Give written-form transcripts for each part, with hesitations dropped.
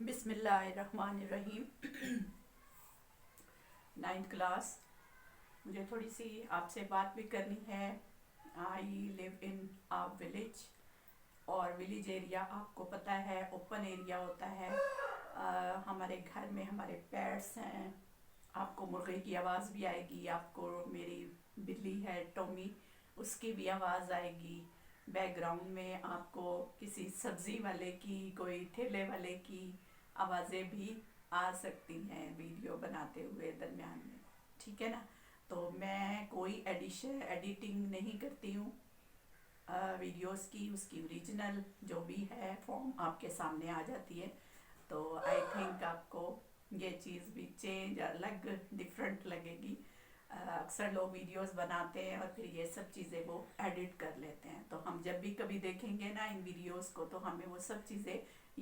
बिस्मिल्लाहिर्रहमानिर्रहीम। 9th class. मुझे थोड़ी सी आपसे बात भी करनी है। I live in a village, और विलेज एरिया आपको पता है ओपन एरिया होता है। हमारे घर में हमारे पेट्स हैं। आपको मुर्गे की आवाज़ भी आएगी, आपको मेरी बिल्ली है टॉमी, उसकी भी आवाज़ आएगी। बैकग्राउंड में आपको किसी सब्ज़ी वाले की, कोई ठेले वाले की आवाज़ें भी आ सकती हैं वीडियो बनाते हुए दरमियान में। ठीक है ना। तो मैं कोई एडिटिंग नहीं करती हूँ वीडियोस की। उसकी ओरिजिनल जो भी है फॉर्म आपके सामने आ जाती है। तो आई थिंक आपको ये चीज़ भी चेंज, अलग, डिफरेंट लगेगी। अक्सर लोग वीडियोस बनाते हैं और फिर ये सब चीज़ें वो एडिट कर लेते हैं। तो हम जब भी कभी देखेंगे ना इन वीडियोस को, तो हमें वो सब चीज़ें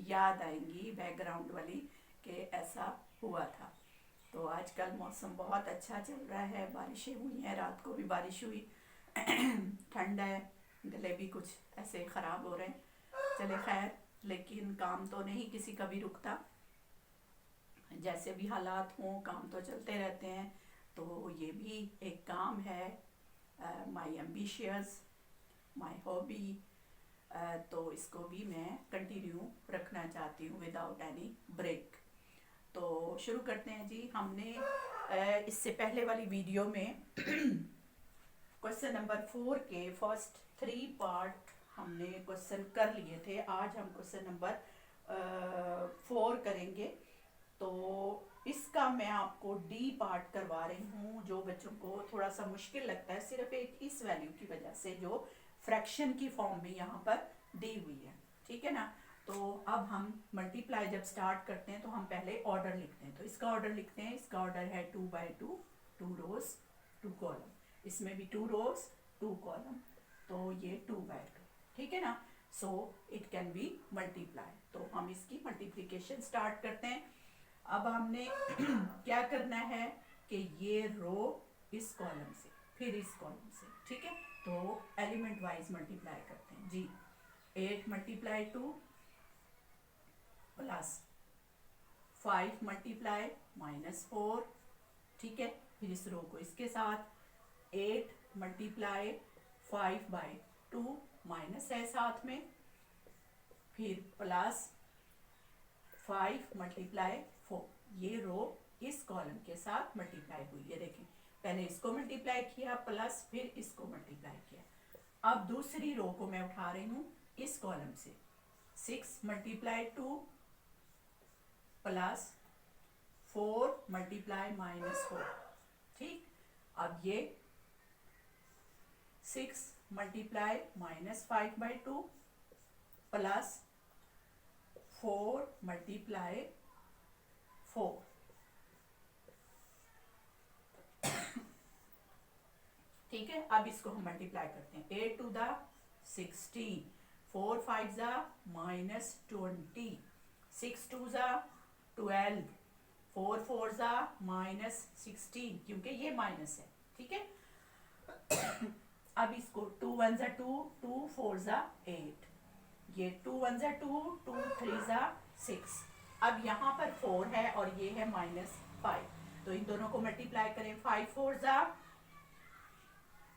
याद आएंगी बैकग्राउंड वाली, कि ऐसा हुआ था। तो आजकल मौसम बहुत अच्छा चल रहा है, बारिशें हुई हैं, रात को भी बारिश हुई। ठंड है, गले भी कुछ ऐसे ख़राब हो रहे हैं। चले खैर, लेकिन काम तो नहीं किसी का भी रुकता। जैसे भी हालात हों, काम तो चलते रहते हैं। तो ये भी एक काम है, माई एम्बिशियस, माई हॉबी। तो इसको भी मैं कंटिन्यू रखना चाहती हूँ विदाउट एनी ब्रेक। तो शुरू करते हैं जी। हमने इससे पहले वाली वीडियो में क्वेश्चन नंबर 4 के फर्स्ट 3 पार्ट हमने क्वेश्चन कर लिए थे। आज हम क्वेश्चन नंबर 4 करेंगे। तो इसका मैं आपको डी पार्ट करवा रही हूँ, जो बच्चों को थोड़ा सा मुश्किल लगता है सिर्फ एक इस वैल्यू की वजह से, जो फ्रैक्शन की फॉर्म में यहाँ पर दी हुई है। ठीक है ना। तो अब हम मल्टीप्लाई जब स्टार्ट करते हैं तो हम पहले ऑर्डर लिखते हैं। तो इसका ऑर्डर लिखते हैं। इसका ऑर्डर है 2/2, 2 रोज 2 कॉलम। इसमें भी 2 रोज 2 कॉलम, तो ये 2/2। ठीक है ना। So it can be multiply. तो हम इसकी मल्टीप्लिकेशन स्टार्ट करते हैं। अब हमने क्या करना है कि ये रो इस कॉलम से, फिर इस कॉलम से। ठीक है। तो एलिमेंट वाइज मल्टीप्लाई करते हैं जी। 8 मल्टीप्लाई 2 प्लस 5 मल्टीप्लाई -4। ठीक है। फिर इस रो को इसके साथ 8 मल्टीप्लाई 5/2 माइनस है साथ में, फिर प्लस 5 मल्टीप्लाई 4। ये रो इस कॉलम के साथ मल्टीप्लाई हुई है। देखें, पहले इसको मल्टीप्लाई किया प्लस फिर इसको मल्टीप्लाई किया। अब दूसरी रो को मैं उठा रही हूँ इस कॉलम से। 6 मल्टीप्लाई 2 प्लस 4 मल्टीप्लाई -4। ठीक। अब ये 6 मल्टीप्लाई -5/2 प्लस 4 मल्टीप्लाई 4। ठीक है। अब इसको हम मल्टीप्लाई करते हैं। 8 टू द 16, 4 5 ज़ा -20, 6 2 ज़ा 12, 4 4 ज़ा -16, क्योंकि ये माइनस है। ठीक है। अब इसको 2 1 ज़ा 2, 2 4 ज़ा 8, ये 2 1 ज़ा 2, 2 3 ज़ा 6। अब यहाँ पर 4 है और ये है -5, तो इन दोनों को मल्टीप्लाई करें। 5 4 ज़ा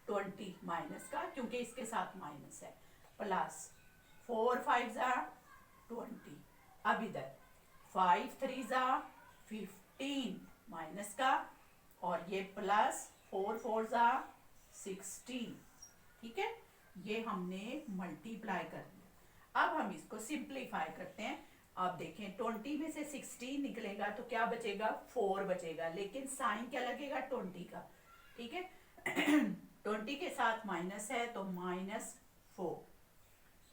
20 माइनस का, क्योंकि इसके साथ माइनस है, प्लस 4 5 ज़ा 20। अब इधर 5 3 ज़ा 15 माइनस का, और ये प्लस 4 4 ज़ा 16। ठीक है। ये हमने मल्टीप्लाई कर दिया। अब हम इसको सिंप्लीफाई करते हैं। अब देखें, 20 में से 16 निकलेगा तो क्या बचेगा? 4 बचेगा, लेकिन साइन क्या लगेगा? 20 का। ठीक है। 20 के साथ माइनस है तो -4।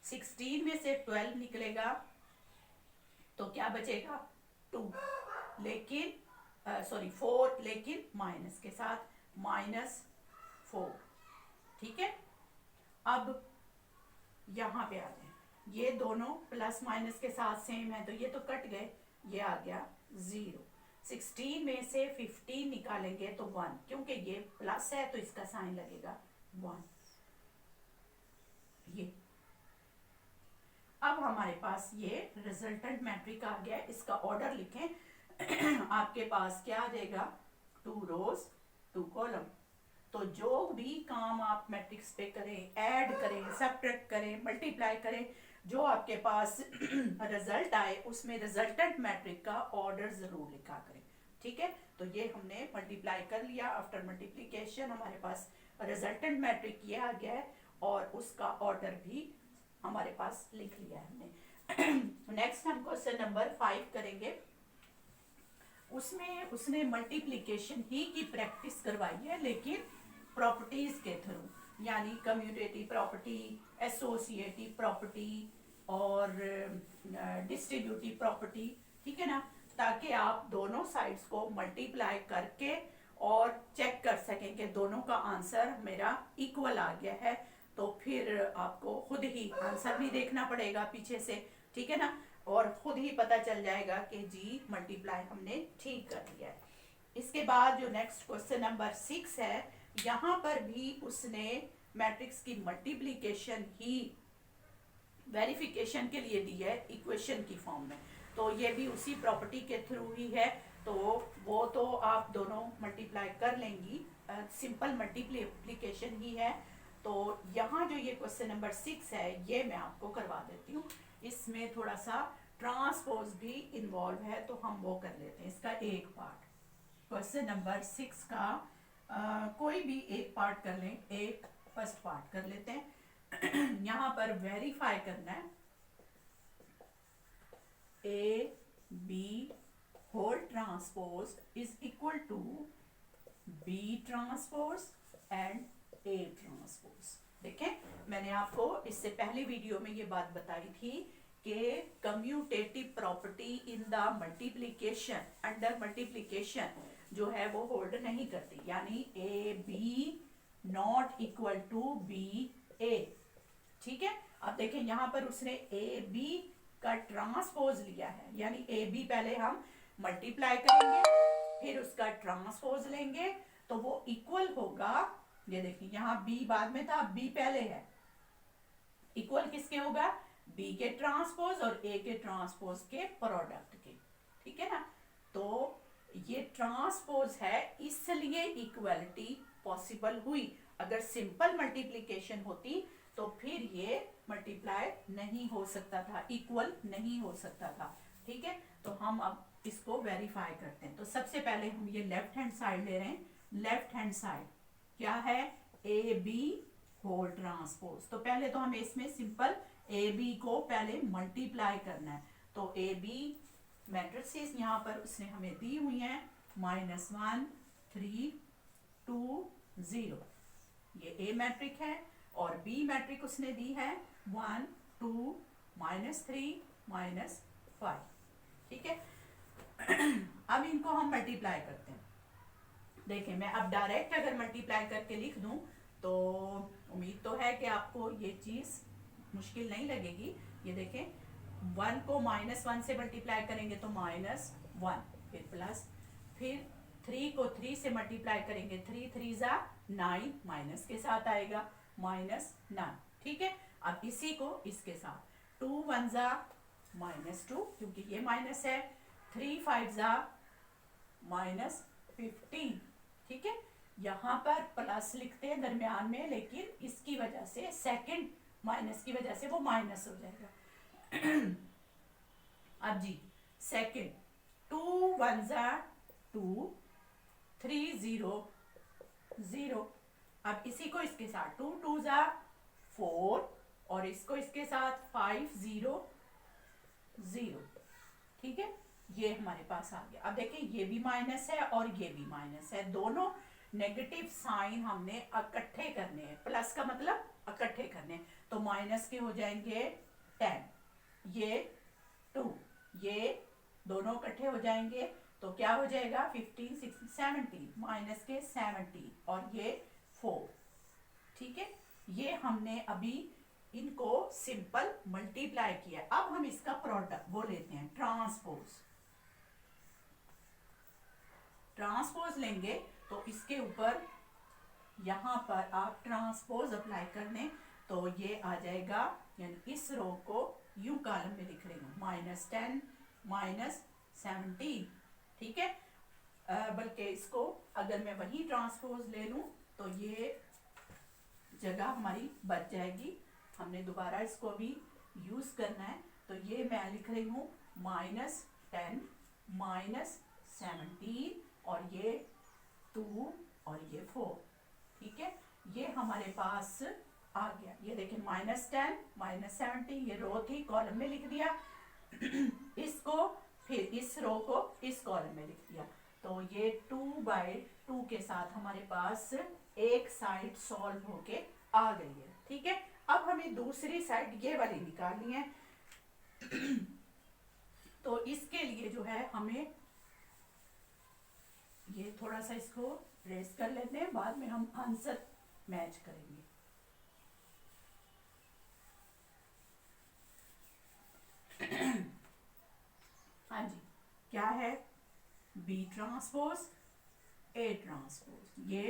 16 में से 12 निकलेगा तो क्या बचेगा? 2, लेकिन सॉरी 4, लेकिन माइनस के साथ -4। ठीक है। अब यहाँ पे आ जाए, ये दोनों प्लस माइनस के साथ सेम है तो ये तो कट गए, ये आ गया 0। 16 में से 15 निकालेंगे तो 1, क्योंकि ये प्लस है तो इसका साइन लगेगा 1। ये अब हमारे हमारे पास ये रिजल्टेंट मैट्रिक आ गया, इसका ऑर्डर लिखें। आपके पास क्या आ जाएगा, 2 रोज 2 कॉलम। तो जो भी काम आप मैट्रिक्स पे करें, ऐड करें, सब्ट्रैक्ट करें, मल्टीप्लाई करें, जो आपके पास रिजल्ट आए उसमें रिजल्टेंट मैट्रिक का ऑर्डर जरूर लिखा करें। ठीक है, तो ये हमने मल्टीप्लाई कर लिया। आफ्टर मल्टीप्लिकेशन हमारे पास रिजल्टेंट मैट्रिक ये आ गया है और उसका ऑर्डर भी हमारे पास लिख लिया है हमने। नेक्स्ट हम क्वेश्चन नंबर 5 करेंगे। उसमें उसने मल्टीप्लिकेशन ही की प्रैक्टिस करवाई है, लेकिन प्रॉपर्टीज के थ्रू, यानी कम्यूटेटिव प्रॉपर्टी, एसोसिएटिव प्रॉपर्टी और डिस्ट्रीब्यूटिव प्रॉपर्टी। ठीक है ना, ताकि आप दोनों साइड्स को मल्टीप्लाई करके और चेक कर सकें कि दोनों का आंसर मेरा इक्वल आ गया है। तो फिर आपको खुद ही आंसर भी देखना पड़ेगा पीछे से, ठीक है ना, और खुद ही पता चल जाएगा कि जी मल्टीप्लाई हमने ठीक कर दिया है। इसके बाद जो नेक्स्ट क्वेश्चन नंबर 6 है, यहाँ पर भी उसने मैट्रिक्स की मल्टीप्लिकेशन ही वेरिफिकेशन के लिए दी है इक्वेशन की फॉर्म में। तो ये भी उसी प्रॉपर्टी के थ्रू ही है, तो वो तो आप दोनों मल्टीप्लाई कर लेंगी, सिंपल मल्टीप्लिकेशन ही है। तो यहाँ जो ये क्वेश्चन नंबर 6 है ये मैं आपको करवा देती हूँ। इसमें थोड़ा सा ट्रांसपोज भी इन्वॉल्व है, तो हम वो कर लेते हैं इसका एक पार्ट। क्वेश्चन नंबर 6 का कोई भी एक पार्ट कर लें, एक फर्स्ट पार्ट कर लेते हैं। यहाँ पर वेरीफाई करना है A B whole transpose is equal to B transpose and A transpose. देखें, मैंने आपको इससे पहली वीडियो में ये बात बताई थी कि commutative property in the multiplication, under multiplication जो है वो होल्ड नहीं करती, यानी A B not equal to B A. ठीक है, अब देखें यहाँ पर उसने ए बी का ट्रांसपोज लिया है, यानी ए बी पहले हम मल्टीप्लाई करेंगे फिर उसका ट्रांसपोज लेंगे तो वो इक्वल होगा। ये देखिए यहाँ बी बाद में था, बी पहले है, इक्वल किसके होगा, बी के ट्रांसपोज और ए के ट्रांसपोज के प्रोडक्ट के। ठीक है ना, तो ये ट्रांसपोज है इसलिए इक्वलिटी पॉसिबल हुई। अगर सिंपल मल्टीप्लिकेशन होती तो फिर ये मल्टीप्लाई नहीं हो सकता था, इक्वल नहीं हो सकता था। ठीक है, तो हम अब इसको वेरीफाई करते हैं। तो सबसे पहले हम ये लेफ्ट हैंड साइड ले रहे हैं। लेफ्ट हैंड साइड क्या है, ए बी होल ट्रांसपोज। तो पहले तो हमें इसमें सिंपल ए बी को पहले मल्टीप्लाई करना है। तो ए बी मैट्रिसेस यहाँ पर उसने हमें दी हुई हैं, -1 3 2 0, ये ए मैट्रिक है, और बी मैट्रिक उसने दी है 1 2 -3 -5। ठीक है, अब इनको हम मल्टीप्लाई करते हैं। देखें, मैं अब डायरेक्ट अगर मल्टीप्लाई करके लिख दूं तो उम्मीद तो है कि आपको ये चीज मुश्किल नहीं लगेगी। ये देखें, 1 को -1 से मल्टीप्लाई करेंगे तो -1, फिर प्लस, फिर 3 को 3 से मल्टीप्लाई करेंगे 3 3 जा 9, माइनस के साथ आएगा -9। ठीक है, अब इसी को इसके साथ 2 1 जा -2 क्योंकि ये माइनस है, 3 5 जा -15। ठीक है, यहाँ पर प्लस लिखते हैं दरमियान में, लेकिन इसकी वजह से सेकंड माइनस की वजह से वो माइनस हो जाएगा। अब जी सेकंड 2 1 जा 2 3 0 0। अब इसी को इसके साथ 2 2 जा 4 और इसको इसके साथ 5 0 0। ठीक है, ये हमारे पास आ गया। अब देखिए ये भी माइनस है और ये भी माइनस है, दोनों नेगेटिव साइन हमने इकट्ठे करने हैं। प्लस का मतलब इकट्ठे करने, तो माइनस के हो जाएंगे 10, ये 2, ये दोनों इकट्ठे हो जाएंगे तो क्या हो जाएगा 15 16 17, माइनस के 70 और ये 4। ठीक है, ये हमने अभी इनको सिंपल मल्टीप्लाई किया। अब हम इसका प्रोडक्ट वो लेते हैं, ट्रांसपोज। ट्रांसपोज लेंगे तो इसके ऊपर यहाँ पर आप ट्रांसपोज अप्लाई कर लें तो ये आ जाएगा, यानी इस रो को यूं कॉलम में लिख रही हूँ, -10 -17, ठीक है। बल्कि इसको अगर मैं वही ट्रांसपोज ले लूँ तो ये जगह हमारी बच जाएगी, हमने दोबारा इसको भी यूज़ करना है। तो ये मैं लिख रही हूँ -10 -17 और ये 2 और ये 4, ठीक है। ये हमारे पास आ गया, ये देखें -10 -17, ये रो थी, कॉलम में लिख दिया इसको, फिर इस रो को इस कॉलम में लिख दिया। तो ये 2/2 के साथ हमारे पास एक साइड सॉल्व होके आ गई है, ठीक है। अब हमें दूसरी साइड ये वाली निकालनी है तो इसके लिए जो है हमें ये थोड़ा सा इसको रेस कर लेते हैं, बाद में हम आंसर मैच करेंगे। हाँ जी, क्या है, B ट्रांसपोज A ट्रांसपोज, ये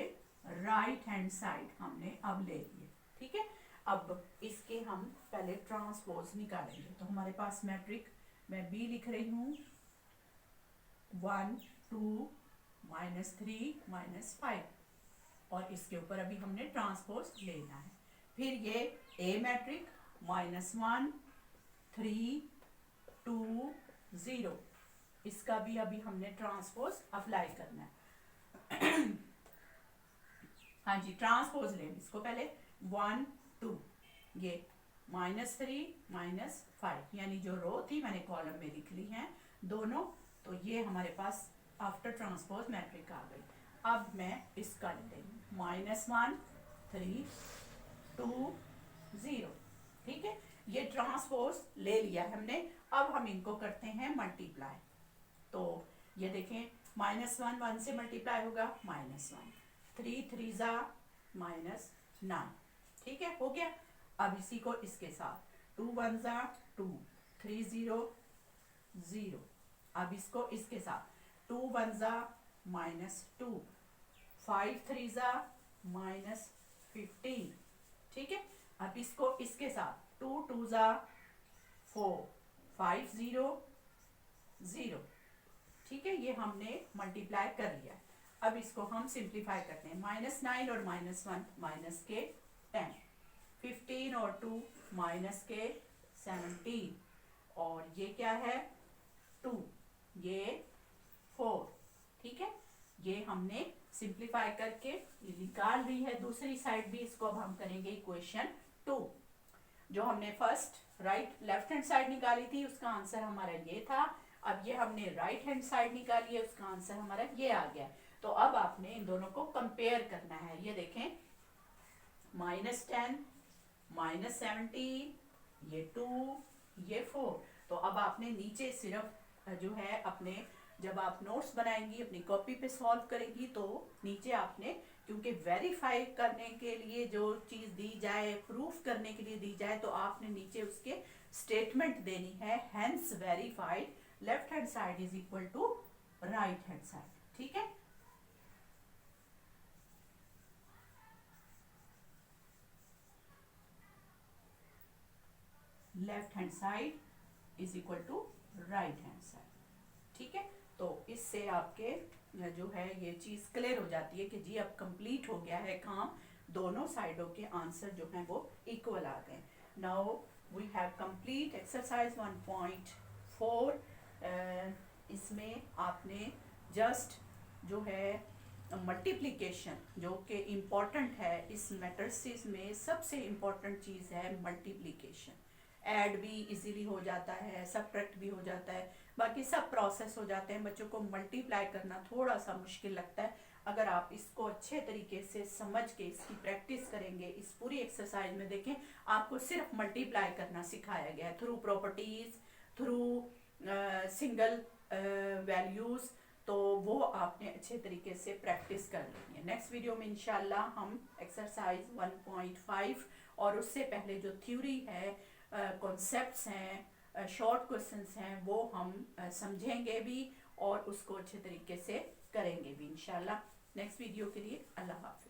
राइट हैंड साइड हमने अब ले लिए, ठीक है। अब इसके हम पहले ट्रांसपोज निकालेंगे। तो हमारे पास मैट्रिक, मैं B लिख रही हूँ 1 2 -3 -5, और इसके ऊपर अभी हमने ट्रांसपोज लेना है। फिर ये A मैट्रिक -1 3 2 0, इसका भी अभी हमने ट्रांसपोज अप्लाई करना है हाँ जी, ट्रांसपोज लें इसको पहले 1 2, ये -3 -5, यानी जो रो थी मैंने कॉलम में लिख ली हैं दोनों। तो ये हमारे पास आफ्टर ट्रांसपोज मैट्रिक आ गई। अब मैं इसका ले रही हूँ -1 3 2 0, ठीक है। ये ट्रांसपोज ले लिया हमने। अब हम इनको करते हैं मल्टीप्लाई। तो ये देखें, -1 1 से मल्टीप्लाई होगा -1, 3 3 जा -9, ठीक है, हो गया। अब इसी को इसके साथ 2 1 जा 2, 3 0 0, अब इसको इसके साथ 2 1 जा -2, 5 3 जा -15, ठीक है। अब इसको इसके साथ 2 2 जा 4, 5 0 0, ठीक है। ये हमने मल्टीप्लाई कर लिया। अब इसको हम सिंप्लीफाई करते हैं, -9 और -1 माइनस के 10, 15 और 2 माइनस के 17, और ये क्या है 2, ये 4, ठीक है। ये हमने सिंप्लीफाई करके ये निकाल ली है दूसरी साइड भी। इसको अब हम करेंगे इक्वेशन 2। जो हमने फर्स्ट लेफ्ट हैंड साइड निकाली थी उसका आंसर हमारा ये था। अब ये हमने राइट हैंड साइड निकाली है, उसका आंसर हमारा ये आ गया। तो अब आपने इन दोनों को कंपेयर करना है। ये देखें, -10 -17, ये 2, ये 4। तो अब आपने नीचे सिर्फ जो है अपने, जब आप नोट्स बनाएंगी अपनी कॉपी पे सॉल्व करेंगी तो नीचे आपने, क्योंकि वेरीफाई करने के लिए जो चीज़ दी जाए, प्रूफ करने के लिए दी जाए, तो आपने नीचे उसके स्टेटमेंट देनी है, hence verified left hand side is equal to right hand side, ठीक है। Left hand side is equal to right hand side, ठीक है। तो इससे आपके जो है ये चीज़ क्लियर हो जाती है कि जी अब कंप्लीट हो गया है काम, दोनों साइडों के आंसर जो हैं वो इक्वल आ गए। Now we have complete exercise 1.4। इसमें आपने जस्ट जो है मल्टीप्लिकेशन, जो कि इम्पॉर्टेंट है इस मैट्रिसेस में, सबसे इम्पॉर्टेंट चीज़ है मल्टीप्लिकेशन। ऐड भी इजीली हो जाता है, सब्ट्रैक्ट भी हो जाता है, बाकी सब प्रोसेस हो जाते हैं। बच्चों को मल्टीप्लाई करना थोड़ा सा मुश्किल लगता है। अगर आप इसको अच्छे तरीके से समझ के इसकी प्रैक्टिस करेंगे, इस पूरी एक्सरसाइज में देखें आपको सिर्फ मल्टीप्लाई करना सिखाया गया है through properties, through single values. तो वो आपने अच्छे तरीके से प्रैक्टिस कर ली है। नेक्स्ट वीडियो में इंशाल्लाह हम एक्सरसाइज 1.5 और उससे पहले जो थ्योरी है, कॉन्सेप्ट्स हैं, शॉर्ट क्वेश्चंस हैं, वो हम समझेंगे भी और उसको अच्छे तरीके से करेंगे भी इंशाल्लाह। नेक्स्ट वीडियो के लिए अल्लाह हाफ़िज़।